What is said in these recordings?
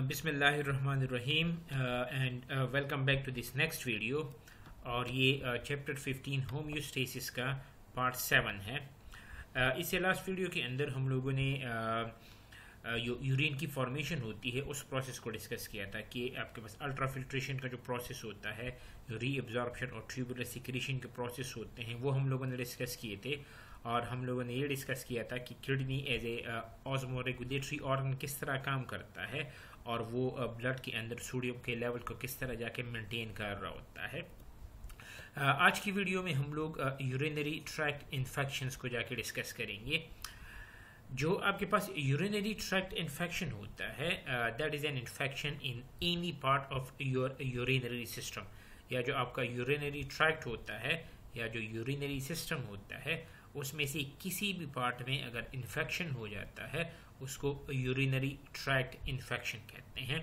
बिस्मिल्लाहिर्रहमानिर्रहीम and welcome back to this next video. और ये चैप्टर 15 होम्योस्टेसिस का पार्ट 7 है। इससे लास्ट वीडियो के अंदर हम लोगों ने यूरिन की फॉर्मेशन होती है उस प्रोसेस को डिस्कस किया था कि आपके पास अल्ट्राफिल्ट्रेशन का जो प्रोसेस होता है, रीअब्जॉर्प्शन और ट्यूबुलर सिक्रीशन के प्रोसेस होते हैं, वो हम लोगों ने डिस्कस किए थे। और हम लोगों ने ये डिस्कस किया था कि किडनी एज ए ऑस्मोरेगुलेटरी ऑर्गन किस तरह काम करता है और वो ब्लड के अंदर सोडियम के लेवल को किस तरह जाके मेंटेन कर रहा होता है। आज की वीडियो में हम लोग यूरिनरी ट्रैक्ट इन्फेक्शंस को जाके डिस्कस करेंगे। जो आपके पास यूरिनरी ट्रैक्ट इन्फेक्शन होता है, that is an infection in any part of your urinary system, या जो आपका यूरिनरी ट्रैक्ट होता है या जो यूरिनरी सिस्टम होता है उसमें से किसी भी पार्ट में अगर इन्फेक्शन हो जाता है उसको यूरिनरी ट्रैक्ट इन्फेक्शन कहते हैं।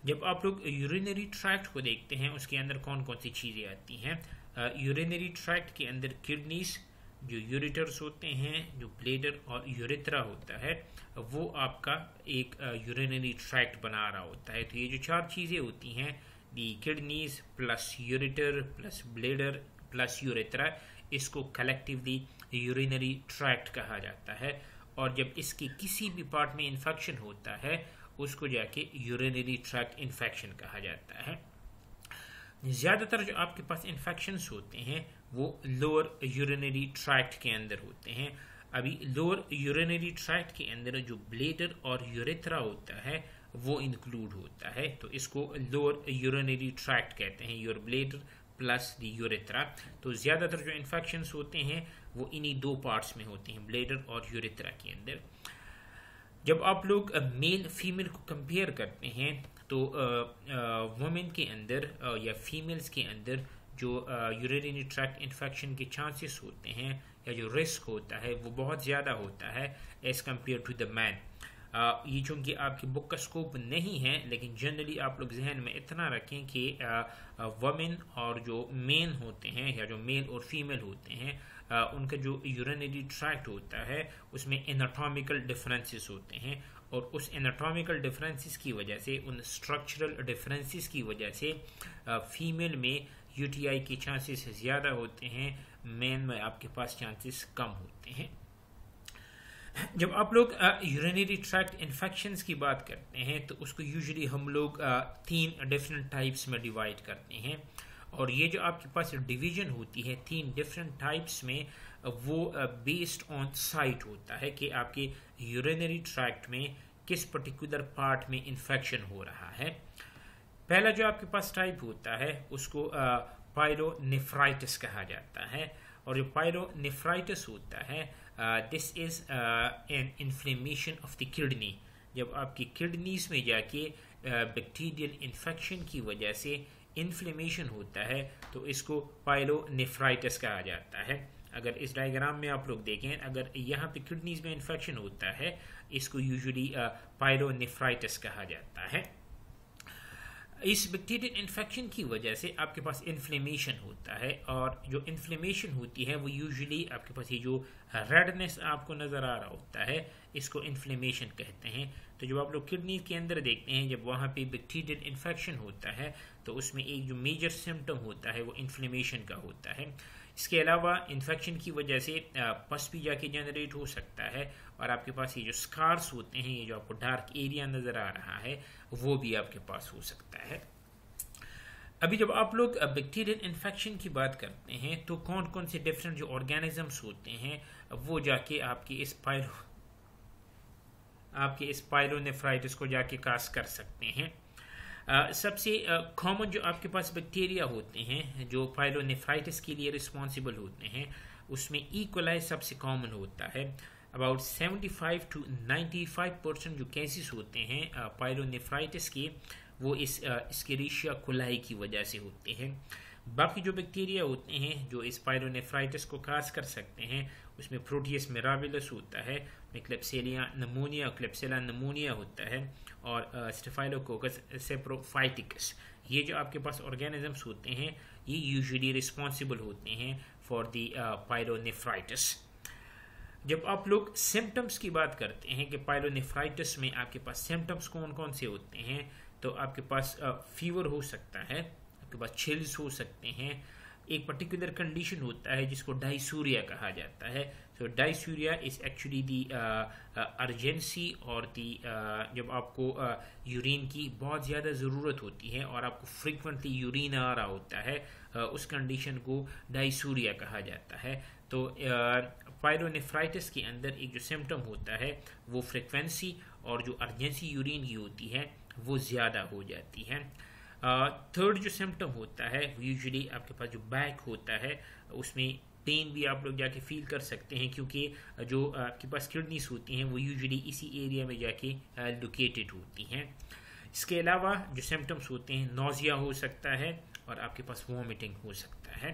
जब आप लोग यूरिनरी ट्रैक्ट को देखते हैं उसके अंदर कौन कौन सी चीज़ें आती हैं। यूरिनरी ट्रैक्ट के अंदर किडनीज, जो यूरिटर्स होते हैं, जो ब्लेडर और यूरेथ्रा होता है, वो आपका एक यूरिनरी ट्रैक्ट बना रहा होता है। तो ये जो चार चीज़ें होती हैं, the kidneys plus ureter plus bladder plus urethra, इसको कलेक्टिवली यूरिनरी ट्रैक्ट कहा जाता है। और जब इसके किसी भी पार्ट में इन्फेक्शन होता है उसको जाके यूरिनरी ट्रैक्ट इन्फेक्शन कहा जाता है। ज़्यादातर जो आपके पास इन्फेक्शंस होते हैं वो लोअर यूरिनरी ट्रैक्ट के अंदर होते हैं। अभी लोअर यूरिनरी ट्रैक्ट के अंदर जो ब्लेडर और यूरेथ्रा होता है वो इंक्लूड होता है, तो इसको लोअर यूरिनरी ट्रैक्ट कहते हैं, your bladder plus the urethra. तो ज़्यादातर जो इन्फेक्शंस होते हैं वो इन्हीं दो पार्ट्स में होते हैं, ब्लेडर और यूरेथ्रा के अंदर। जब आप लोग मेल फीमेल को कंपेयर करते हैं तो वुमेन के अंदर या फीमेल्स के अंदर जो यूरिनरी ट्रैक्ट इन्फेक्शन के चांसेस होते हैं या जो रिस्क होता है वो बहुत ज़्यादा होता है as compare to the man. ये चूँकि आपकी बुक का स्कोप नहीं है, लेकिन जनरली आप लोग जहन में इतना रखें कि वमेन और जो मेन होते हैं या जो मेल और फीमेल होते हैं उनका जो यूरिनरी ट्रैक्ट होता है उसमें एनाटॉमिकल डिफरेंसेस होते हैं, और उस एनाटॉमिकल डिफरेंसेस की वजह से, उन स्ट्रक्चरल डिफरेंसेस की वजह से फीमेल में यूटीआई के चांसेस ज़्यादा होते हैं, मेन में आपके पास चांसेस कम होते हैं। जब आप लोग यूरिनरी ट्रैक्ट इन्फेक्शंस की बात करते हैं तो उसको यूजुअली हम लोग 3 डिफरेंट टाइप्स में डिवाइड करते हैं। और ये जो आपके पास डिवीजन होती है 3 डिफरेंट टाइप्स में, वो बेस्ड ऑन साइट होता है कि आपके यूरिनरी ट्रैक्ट में किस पर्टिकुलर पार्ट में इन्फेक्शन हो रहा है। पहला जो आपके पास टाइप होता है उसको पायलोनेफ्राइटिस कहा जाता है। और जो पायलोनेफ्राइटिस होता है this is an inflammation of the kidney. जब आपकी किडनीज में जाके बैक्टीरियल इन्फेक्शन की वजह से इन्फ्लेमेशन होता है तो इसको पायलोनेफ्राइटिस कहा जाता है। अगर इस डायग्राम में आप लोग देखें, अगर यहाँ पे किडनीज में इन्फेक्शन होता है इसको यूजुअली पायलोनेफ्राइटिस कहा जाता है। इस बैक्टीरियल इन्फेक्शन की वजह से आपके पास इन्फ्लेमेशन होता है, और जो इन्फ्लेमेशन होती है वो यूजुअली आपके पास ये जो रेडनेस आपको नज़र आ रहा होता है इसको इन्फ्लेमेशन कहते हैं। तो जब आप लोग किडनी के अंदर देखते हैं, जब वहाँ पे बैक्टीरियल इन्फेक्शन होता है तो उसमें एक जो मेजर सिम्टम होता है वो इन्फ्लेमेशन का होता है। इसके अलावा इन्फेक्शन की वजह से पस भी जाके जनरेट हो सकता है, और आपके पास ये जो स्कार्स होते हैं, ये जो आपको डार्क एरिया नज़र आ रहा है, वो भी आपके पास हो सकता है। अभी जब आप लोग बैक्टीरियल इन्फेक्शन की बात करते हैं तो कौन कौन से डिफरेंट जो ऑर्गेनिजम्स होते हैं वो जाके आपके इस पायलोनेफ्राइटिस को जाके काज कर सकते हैं। सबसे कॉमन जो आपके पास बैक्टीरिया होते हैं जो पायलोनेफ्राइटिस के लिए रिस्पॉन्सिबल होते हैं उसमें ई कोलाई सबसे कॉमन होता है। अबाउट 75 to 95% जो केसेस होते हैं पायलोनेफ्राइटिस के वो इस एस्केरिशिया कोलाई की वजह से होते हैं। बाकी जो बैक्टीरिया होते हैं जो इस पायलोनेफ्राइटिस को काज कर सकते हैं उसमें प्रोटियस मिराबिलस होता है, क्लेप्सिला नमोनिया होता है, और स्टेफाइलोकोकस सेप्रोफाइटिकस। ये जो आपके पास ऑर्गेनिजम्स होते हैं ये यूजुअली रिस्पॉन्सिबल होते हैं फॉर द पायलोनेफ्राइटिस। जब आप लोग सिम्टम्स की बात करते हैं कि पायलोनेफ्राइटिस में आपके पास सिम्टम्स कौन कौन से होते हैं, तो आपके पास फीवर हो सकता है, आपके पास चिल्स हो सकते हैं, एक पर्टिकुलर कंडीशन होता है जिसको डायसूरिया कहा जाता है। सो डायसूरिया इज एक्चुअली दी अर्जेंसी और दी जब आपको यूरिन की बहुत ज़्यादा ज़रूरत होती है और आपको फ्रीक्वेंटली यूरिन आ रहा होता है, उस कंडीशन को डायसूरिया कहा जाता है। तो पायलोनेफ्राइटिस के अंदर एक जो सिम्टम होता है वो फ्रीक्वेंसी और जो अर्जेंसी यूरिन की होती है वो ज़्यादा हो जाती है। थर्ड जो सिम्टम होता है यूजुअली आपके पास जो बैक होता है उसमें पेन भी आप लोग जाके फील कर सकते हैं, क्योंकि जो आपके पास किडनीज होती हैं वो यूजुअली इसी एरिया में जाके लोकेटेड होती हैं। इसके अलावा जो सिम्टम्स होते हैं नोजिया हो सकता है और आपके पास वॉमिटिंग हो सकता है।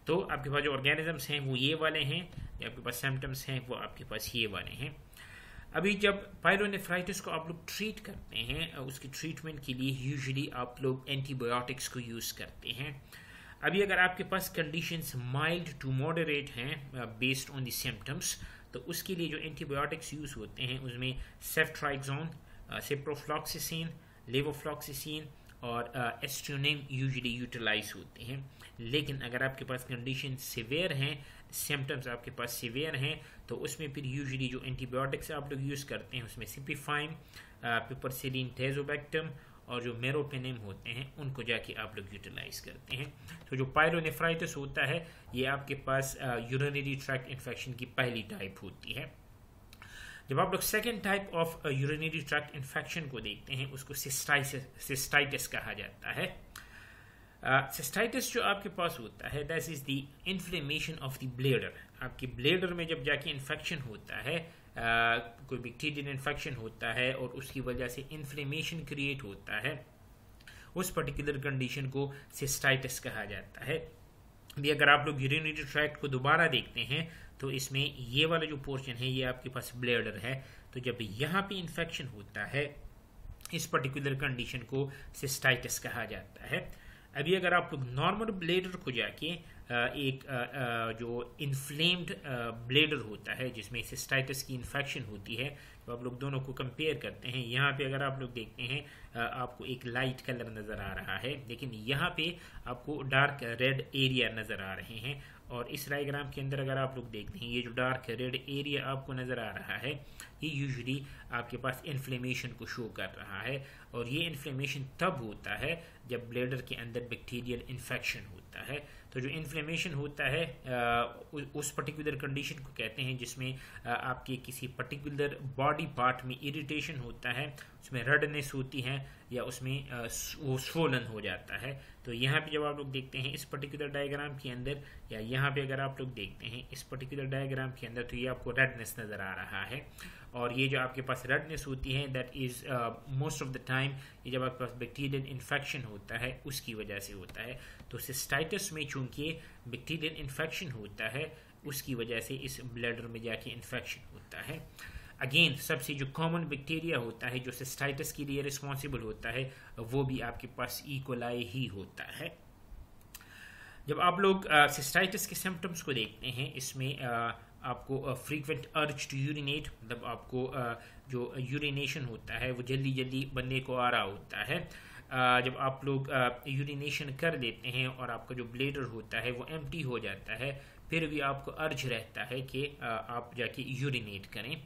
तो आपके पास जो ऑर्गेनिजम्स हैं वो ये वाले हैं, या आपके पास सिम्टम्स हैं वो आपके पास ये वाले हैं। अभी जब पायलोनेफ्राइटिस को आप लोग ट्रीट करते हैं, उसकी ट्रीटमेंट के लिए यूजुअली आप लोग एंटीबायोटिक्स को यूज़ करते हैं। अभी अगर आपके पास कंडीशंस माइल्ड टू मॉडरेट हैं बेस्ड ऑन द सिम्टम्स, तो उसके लिए जो एंटीबायोटिक्स यूज़ होते हैं उसमें सेफ्ट्राइक्सोन, सिप्रोफ्लॉक्सिसिन, लेवोफ्लॉक्सिसिन और एस्ट्रोनिम यूजुअली यूटिलाइज होते हैं। लेकिन अगर आपके पास कंडीशन सिवियर हैं, सिम्टम्स आपके पास सिवियर हैं, तो उसमें फिर यूजुअली जो एंटीबायोटिक्स आप लोग यूज़ करते हैं उसमें सिपिफाइन, पिपरसिलिन, टेजोबैक्टम और जो मेरोपेनिम होते हैं उनको जाके आप लोग यूटिलाइज करते हैं। तो जो पायलोनेफ्राइटिस होता है ये आपके पास यूरिनरी ट्रैक्ट इन्फेक्शन की पहली टाइप होती है। जब आप लोग second type of urinary tract infection को देखते हैं उसको सिस्टाइटिस कहा जाता है। सिस्टाइटिस जो आपके पास होता है that is the inflammation of the bladder. आपके ब्लेडर में जब जाके इन्फेक्शन होता है, कोई बैक्टीरियल इन्फेक्शन होता है और उसकी वजह से इन्फ्लेमेशन क्रिएट होता है, उस पर्टिकुलर कंडीशन को सिस्टाइटिस कहा जाता है। भी अगर आप लोग यूरिनरी ट्रैक्ट को दोबारा देखते हैं तो इसमें ये वाला जो पोर्शन है ये आपके पास ब्लेडर है। तो जब यहाँ पे इन्फेक्शन होता है इस पर्टिकुलर कंडीशन को सिस्टाइटिस कहा जाता है। अभी अगर आप लोग नॉर्मल ब्लेडर को जाके एक जो इन्फ्लेम्ड ब्लेडर होता है जिसमें सिस्टाइटिस की इन्फेक्शन होती है, तो आप लोग दोनों को कंपेयर करते हैं। यहाँ पे अगर आप लोग देखते हैं आपको एक लाइट कलर नज़र आ रहा है, लेकिन यहाँ पे आपको डार्क रेड एरिया नज़र आ रहे हैं। और इस डायग्राम के अंदर अगर आप लोग देखते हैं ये जो डार्क रेड एरिया आपको नज़र आ रहा है ये यूजुअली आपके पास इन्फ्लेमेशन को शो कर रहा है। और ये इन्फ्लेमेशन तब होता है जब ब्लेडर के अंदर बैक्टीरियल इन्फेक्शन होता है। तो जो इन्फ्लेमेशन होता है उस पर्टिकुलर कंडीशन को कहते हैं जिसमें आपके किसी पर्टिकुलर बॉडी पार्ट में इरिटेशन होता है, उसमें रेडनेस होती है या उसमें वो स्वोलन हो जाता है। तो यहाँ पे जब आप लोग देखते हैं इस पर्टिकुलर डायग्राम के अंदर, या यहाँ पे अगर आप लोग देखते हैं इस पर्टिकुलर डायग्राम के अंदर, तो ये आपको रेडनेस नज़र आ रहा है। और ये जो आपके पास रेडनेस होती है that is most of the time ये जब आपके पास बैक्टीरियल इन्फेक्शन होता है उसकी वजह से होता है। तो सिस्टाइटिस में चूंकि बैक्टीरियल इन्फेक्शन होता है उसकी वजह से इस ब्लैडर में जाके इन्फेक्शन होता है। अगेन सबसे जो कॉमन बैक्टीरिया होता है जो सिस्टाइटिस के लिए रिस्पॉन्सिबल होता है वो भी आपके पास ई कोलाई ही होता है। जब आप लोग सिस्टाइटिस के सिम्टम्स को देखते हैं इसमें आपको फ्रीक्वेंट अर्ज टू यूरिनेट, मतलब आपको जो यूरिनेशन होता है वो जल्दी जल्दी बनने को आ रहा होता है। जब आप लोग यूरिनेशन कर लेते हैं और आपका जो ब्लेडर होता है वो एम्प्टी हो जाता है, फिर भी आपको अर्ज रहता है कि आप जाके यूरिनेट करें।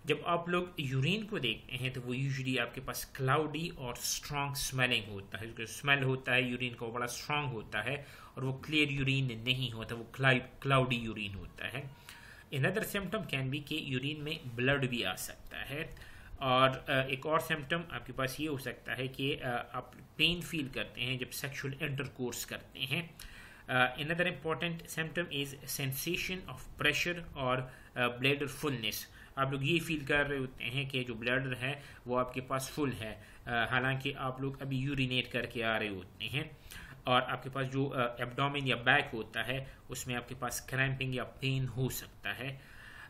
जब आप लोग यूरिन को देखते हैं तो वो यूजुअली आपके पास क्लाउडी और स्ट्रॉन्ग स्मेलिंग होता है। जो स्मेल होता है यूरिन का वो बड़ा स्ट्रॉन्ग होता है और वो क्लियर यूरिन नहीं होता, वो क्लाउडी यूरिन होता है। अनदर सिम्टम कैन बी कि यूरिन में ब्लड भी आ सकता है। और एक और सिम्टम आपके पास ये हो सकता है कि आप पेन फील करते हैं जब सेक्सुअल इंटरकोर्स करते हैं। Another important symptom is sensation of pressure और ब्लैडर फुलनेस। आप लोग ये फील कर रहे होते हैं कि जो ब्लैडर है वो आपके पास फुल है, हालांकि आप लोग अभी यूरिनेट करके आ रहे होते हैं। और आपके पास जो एब्डोमेन या बैक होता है उसमें आपके पास क्रैम्पिंग या पेन हो सकता है।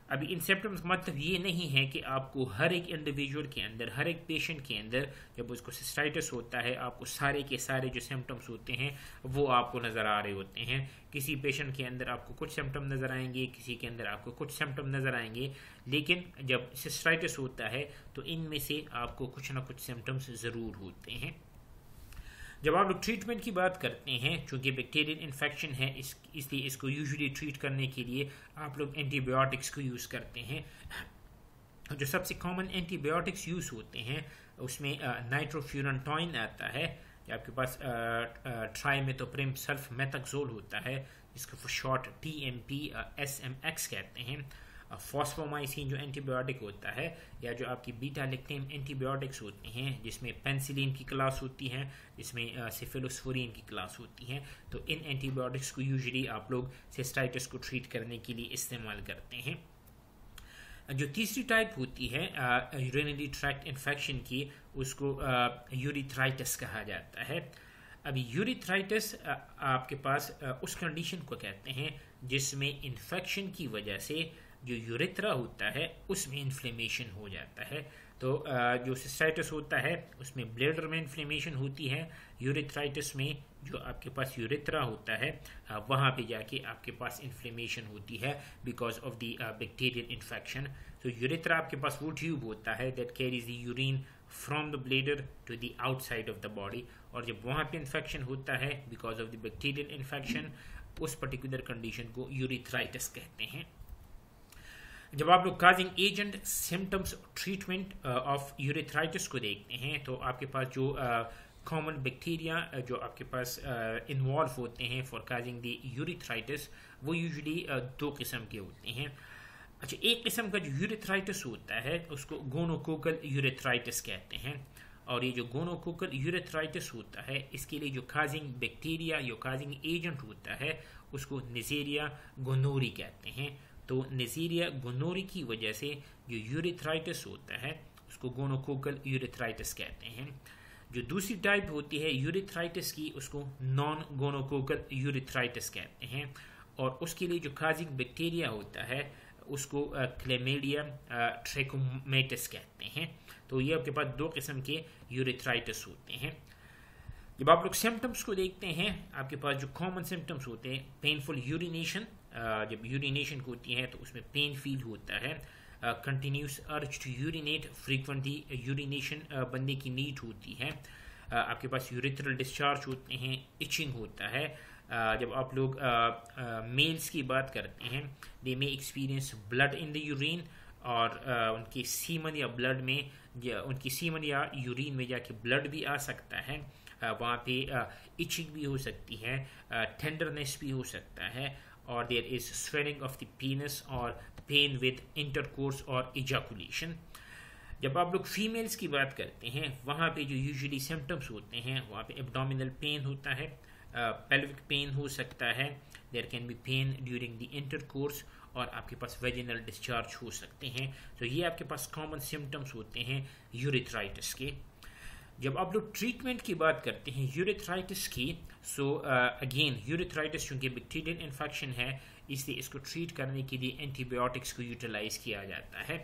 अभी इन सिम्टम्स का मतलब ये नहीं है कि आपको हर एक इंडिविजुअल के अंदर, हर एक पेशेंट के अंदर जब उसको सिस्टाइटिस होता है आपको सारे के सारे जो सिम्टम्स होते हैं वो आपको नज़र आ रहे होते हैं। किसी पेशेंट के अंदर आपको कुछ सिम्टम नज़र आएंगे, किसी के अंदर आपको कुछ सिम्टम नज़र आएंगे, लेकिन जब सिस्टाइटिस होता है तो इनमें से आपको कुछ ना कुछ सिम्टम्स ज़रूर होते हैं। जब आप लोग ट्रीटमेंट की बात करते हैं, चूँकि बैक्टीरियल इन्फेक्शन है इसलिए इसको यूजुअली ट्रीट करने के लिए आप लोग एंटीबायोटिक्स को यूज़ करते हैं। जो सबसे कॉमन एंटीबायोटिक्स यूज़ होते हैं उसमें नाइट्रोफ्यूरेंटॉइन आता है, आपके पास ट्राइमेथोप्रिम सल्फमेथाक्सोल होता है जिसको शॉर्ट TMP SMX कहते हैं। फॉस्फोमाइसिन जो एंटीबायोटिक होता है, या जो आपकी बीटा लैक्टेम एंटीबायोटिक्स होते हैं जिसमें पेनिसिलिन की क्लास होती है, जिसमें सेफेलोस्पोरिन की क्लास होती है। तो इन एंटीबायोटिक्स को यूजुअली आप लोग सिस्टाइटिस को ट्रीट करने के लिए इस्तेमाल करते हैं। जो तीसरी टाइप होती है यूरिनरी ट्रैक्ट इन्फेक्शन की, उसको यूरिथ्राइटिस कहा जाता है। अभी यूरिथ्राइटिस आपके पास उस कंडीशन को कहते हैं जिसमें इन्फेक्शन की वजह से जो यूरेथ्रा होता है उसमें इन्फ्लेमेशन हो जाता है। तो जो सिस्टाइटिस होता है उसमें ब्लैडर में इन्फ्लेमेशन होती है, यूरिथ्राइटिस में जो आपके पास यूरेथ्रा होता है वहाँ पे जाके आपके पास इन्फ्लेमेशन होती है because of the bacterial infection. तो यूरेथ्रा आपके पास वो ट्यूब होता है that carries the urine from the bladder to the outside of the body, और जब वहाँ पे इन्फेक्शन होता है because of the bacterial infection, उस पर्टिकुलर कंडीशन को यूरिथ्राइटिस कहते हैं। जब आप लोग causing agent, symptoms, treatment of urethritis को देखते हैं तो आपके पास जो कॉमन बैक्टीरिया जो आपके पास इन्वॉल्व होते हैं फॉर काजिंग द यूरिथ्राइटिस वो यूजुअली दो किस्म के होते हैं। अच्छा, एक किस्म का जो यूरिथ्राइटिस होता है उसको गोनोकोकल यूरिथ्राइटिस कहते हैं, और ये जो गोनोकोकल यूरिथ्राइटिस होता है इसके लिए जो काजिंग बैक्टीरिया या काजिंग एजेंट होता है उसको नेज़ेरिया गोनोरी कहते हैं। तो नेज़ेरिया गोनोरी की वजह से जो यूरिथ्राइटिस होता है उसको गोनोकोकल यूरिथ्राइटिस कहते हैं। जो दूसरी टाइप होती है यूरिथ्राइटिस की उसको नॉन गोनोकोकल यूरिथ्राइटिस कहते हैं, और उसके लिए जो काजिंग बैक्टीरिया होता है उसको क्लेमेडिया ट्रैकोमैटिस कहते हैं। तो ये आपके पास दो किस्म के यूरिथ्राइटिस होते हैं। जब आप लोग सिम्टम्स को देखते हैं आपके पास जो कॉमन सिम्टम्स होते हैं, पेनफुल यूरिनेशन, जब यूरिनेशन होती है तो उसमें पेन फील होता है, कंटिन्यूस अर्ज टू यूरिनेट, फ्रीक्वेंटली यूरिनेशन बनने की नीड होती है, आपके पास यूरिथ्रल डिस्चार्ज होते हैं, इचिंग होता है। जब आप लोग मेल्स की बात करते हैं, they may experience blood in the urine, और उनके सीमन या ब्लड में उनकी सीमन या यूरिन में जाके ब्लड भी आ सकता है, वहाँ पे इचिंग भी हो सकती है, टेंडरनेस भी हो सकता है, और there is swelling of the penis और पेन विद इंटरकोर्स और इजैकुलेशन। जब आप लोग फीमेल्स की बात करते हैं वहाँ पे जो यूजुअली सिम्टम्स होते हैं वहाँ पे एब्डोमिनल पेन होता है, पेल्विक पेन हो सकता है, there can be pain during the intercourse, और आपके पास वेजिनल डिस्चार्ज हो सकते हैं। तो ये आपके पास कॉमन सिम्टम्स होते हैं यूरिथ्राइटिस के। जब आप लोग ट्रीटमेंट की बात करते हैं यूरिथ्राइटिस की, सो अगेन यूरिथ्राइटिस चूँकि बैक्टीरियल इन्फेक्शन है इसलिए इसको ट्रीट करने के लिए एंटीबायोटिक्स को यूटिलाइज किया जाता है।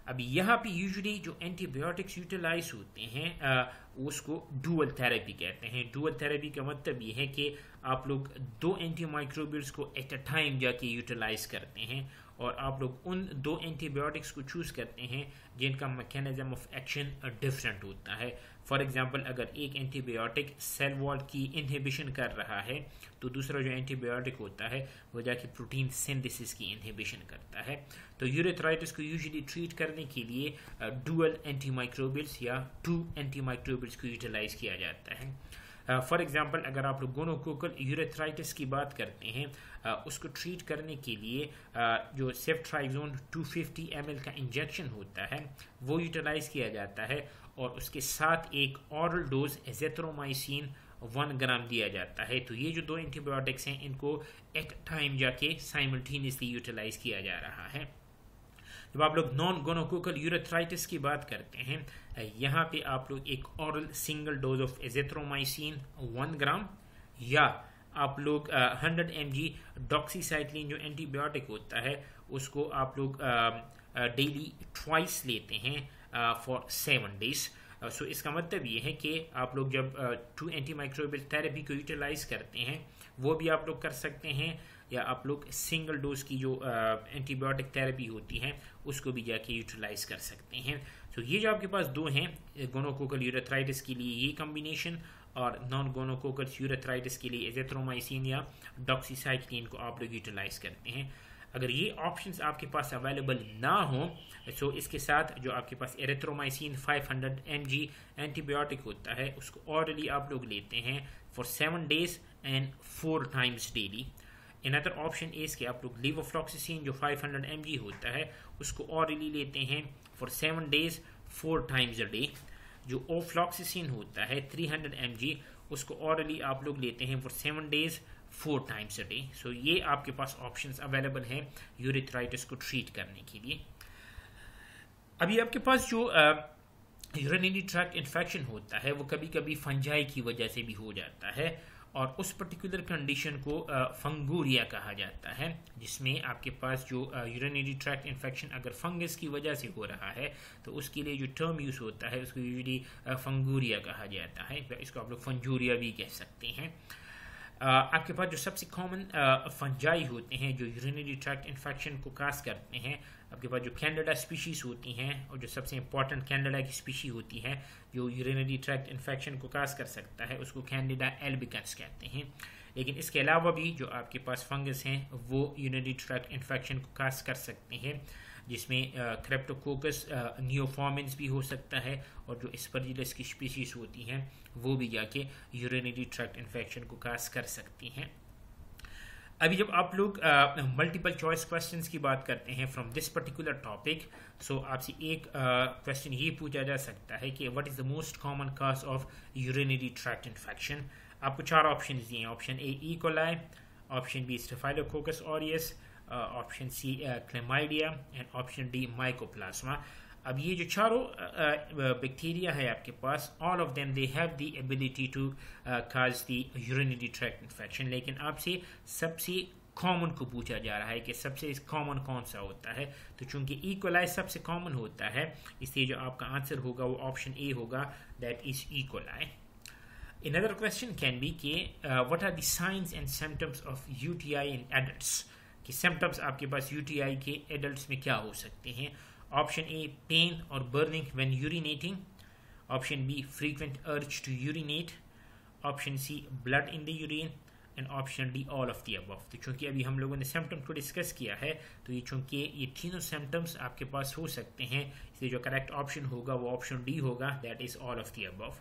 अभी यहाँ पे यूजुअली जो एंटीबायोटिक्स यूटिलाइज होते हैं उसको डुअल थेरेपी कहते हैं। डुअल थेरेपी का मतलब ये है कि आप लोग दो एंटीमाइक्रोबियल्स को एट अ टाइम जाके यूटिलाइज करते हैं, और आप लोग उन दो एंटीबायोटिक्स को चूज़ करते हैं जिनका मैकेनिज्म ऑफ एक्शन डिफरेंट होता है। फॉर एग्जांपल, अगर एक एंटीबायोटिक सेल वॉल की इनहिबिशन कर रहा है तो दूसरा जो एंटीबायोटिक होता है वो जाके प्रोटीन सिंथेसिस की इनहिबिशन करता है। तो यूरिथ्राइटिस को यूजुअली ट्रीट करने के लिए डुअल एंटीमाइक्रोबियल्स या 2 एंटीमाइक्रोबियल्स को यूटिलाइज किया जाता है। फॉर एग्जांपल, अगर आप लोग गोनोकोकल यूरिथ्राइटिस की बात करते हैं उसको ट्रीट करने के लिए जो सेफ्ट्राइजोन 250 ml का इंजेक्शन होता है वो यूटिलाइज किया जाता है, और उसके साथ एक ऑरल डोज एज़िथ्रोमाइसिन 1 ग्राम दिया जाता है। तो ये जो दो एंटीबायोटिक्स हैं इनको एट टाइम जाके साइमल्टेनियसली यूटिलाइज किया जा रहा है। जब आप लोग नॉन गोनोकोकल यूरिथ्राइटिस की बात करते हैं यहाँ पे आप लोग एक oral single dose of azithromycin 1 gram या आप लोग 100 mg डॉक्सीसाइक्लिन जो एंटीबायोटिक होता है उसको आप लोग डेली ट्वाइस लेते हैं फॉर 7 डेज। सो इसका मतलब ये है कि आप लोग जब 2 एंटीमाइक्रोबियल थेरेपी को यूटिलाइज करते हैं वो भी आप लोग कर सकते हैं, या आप लोग सिंगल डोज की जो एंटीबायोटिक थेरेपी होती है उसको भी जाके यूटिलाइज कर सकते हैं। तो ये जो आपके पास दो हैं, गोनोकोकल यूरेथ्राइटिस के लिए ये कॉम्बिनेशन और नॉन गोनोकोकल यूरेथ्राइटिस के लिए एज़िथ्रोमाइसिन या डॉक्सीसाइक्लिन को आप लोग यूटिलाइज करते हैं। अगर ये ऑप्शंस आपके पास अवेलेबल ना हो तो इसके साथ जो आपके पास एरिथ्रोमाइसिन 500 mg एंटीबायोटिक होता है उसको ऑरली आप लोग लेते हैं for 7 days and 4 times daily. Another option is कि आप लोग लीवोफ्लॉक्सिसिन जो 500 mg होता है उसको ऑरली लेते हैं for 7 days 4 times a day. जो ओफ्लॉक्सिसिन होता है 300 mg उसको ऑरली आप लोग लेते हैं for 7 days 4 times a day. सो ये आपके पास ऑप्शंस अवेलेबल हैं यूरेथ्राइटिस को ट्रीट करने के लिए। अभी आपके पास जो यूरिनरी ट्रैक्ट इन्फेक्शन होता है वो कभी कभी फंजाई की वजह से भी हो जाता है, और उस पर्टिकुलर कंडीशन को फंगूरिया कहा जाता है, जिसमें आपके पास जो यूरिनरी ट्रैक्ट इन्फेक्शन अगर फंगस की वजह से हो रहा है तो उसके लिए जो टर्म यूज होता है उसको यूजुअली फंगूरिया कहा जाता है, इसको आप लोग फंजूरिया भी कह सकते हैं। आपके पास जो सबसे कॉमन फंजाई होते हैं जो यूरिनरी ट्रैक्ट इन्फेक्शन को काज करते हैं, आपके पास जो कैंडिडा स्पीशीज होती हैं, और जो सबसे इंपॉर्टेंट कैंडिडा की स्पीशी होती है जो यूरिनरी ट्रैक्ट इन्फेक्शन को काज कर सकता है उसको कैंडिडा एल्बिकन्स कहते हैं। लेकिन इसके अलावा भी जो आपके पास फंगस हैं वो यूरिनरी ट्रैक्ट इन्फेक्शन को काज कर सकते हैं, जिसमें क्रेप्टोकोकस नियोफॉर्मिन्स भी हो सकता है, और जो एस्परजिलस की स्पीशीज होती हैं वो भी जाके यूरिनरी ट्रैक्ट इन्फेक्शन को काज कर सकती हैं। अभी जब आप लोग मल्टीपल चॉइस क्वेश्चंस की बात करते हैं from this particular topic, so आपसे एक क्वेश्चन ये पूछा जा सकता है कि what is the most common cause of urinary tract infection. आपको 4 ऑप्शन दिए हैं। Option A E coli, option B staphylococcus aureus, option C chlamydia and option D mycoplasma. अब ये जो चारों बैक्टीरिया है आपके पास, all of them they have the ability to cause the urinary tract infection, लेकिन आपसे सबसे कॉमन को पूछा जा रहा है कि सबसे कॉमन कौन सा होता है। तो चूंकि ई कोलाई सबसे कॉमन होता है इसलिए जो आपका आंसर होगा वो ऑप्शन ए होगा, that is E coli. Another question can be कि what are the signs and symptoms of UTI in adults, कि symptoms आपके पास UTI के adults में क्या हो सकते हैं। ऑप्शन ए पेन और burning when urinating, option B frequent urge to urinate, option C blood in the urine and option D all of the above. तो चूंकि अभी हम लोगों ने सिम्टम्स को डिस्कस किया है तो ये चूंकि ये तीनों सिम्टम्स आपके पास हो सकते हैं इसलिए जो करेक्ट ऑप्शन होगा वो ऑप्शन डी होगा, that is all of the above.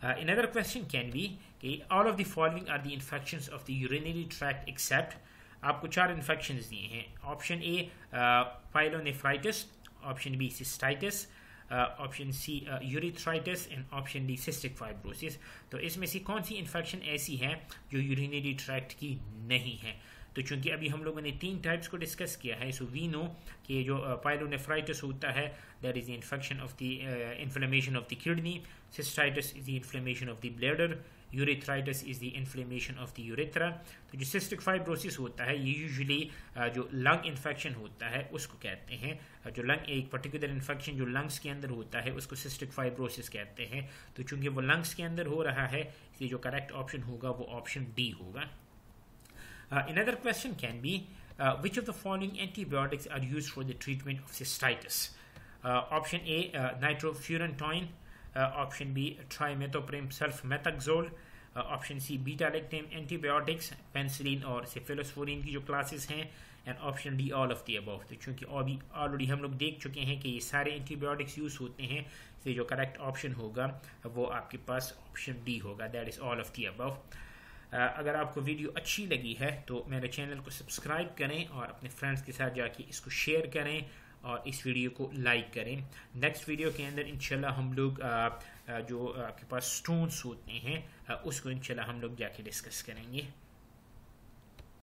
Another question can be कि all of the following are the infections of the urinary tract except, आपको 4 इन्फेक्शंस दिए हैं। Option A pyelonephritis, option B cystitis, option C urethritis and option D cystic fibrosis. तो इसमें से कौन सी infection ऐसी है जो यूरिनरी ट्रैक्ट की नहीं है। तो चूंकि अभी हम लोगों ने 3 टाइप्स को डिस्कस किया है, सो वी नो कि जो पाइलोनेफ्राइटिस होता है that is the infection of the inflammation of the kidney, cystitis is the inflammation of the bladder, urethritis is the inflammation of the urethra. तो जो सिस्टिक फाइब्रोसिस होता है ये यूजुअली जो लंग इन्फेक्शन होता है उसको कहते हैं। जो लंग एक पर्टिकुलर इन्फेक्शन जो लंग्स के अंदर होता है उसको सिस्टिक फाइब्रोसिस कहते हैं। तो चूंकि वो लंग्स के अंदर हो रहा है इसलिए जो करेक्ट ऑप्शन होगा वो ऑप्शन डी होगा। Another question can be which of the following antibiotics are used for the treatment of cystitis? Option A nitrofurantoin, option B trimethoprim sulfamethoxazole, option C beta-lactam antibiotics, penicillin और cephalosporin की जो classes हैं, and option D all of the above। तो चूंकि already हम लोग देख चुके हैं कि ये सारे एंटीबायोटिक्स यूज होते हैं इसलिए जो करेक्ट ऑप्शन होगा वो आपके पास ऑप्शन डी होगा, that is all of the above. अगर आपको वीडियो अच्छी लगी है तो मेरे चैनल को सब्सक्राइब करें और अपने फ्रेंड्स के साथ जाके इसको शेयर करें और इस वीडियो को लाइक करें। नेक्स्ट वीडियो के अंदर इंशाल्लाह हम लोग जो आपके पास स्टोन्स होते हैं उसको इंशाल्लाह हम लोग जाके डिस्कस करेंगे।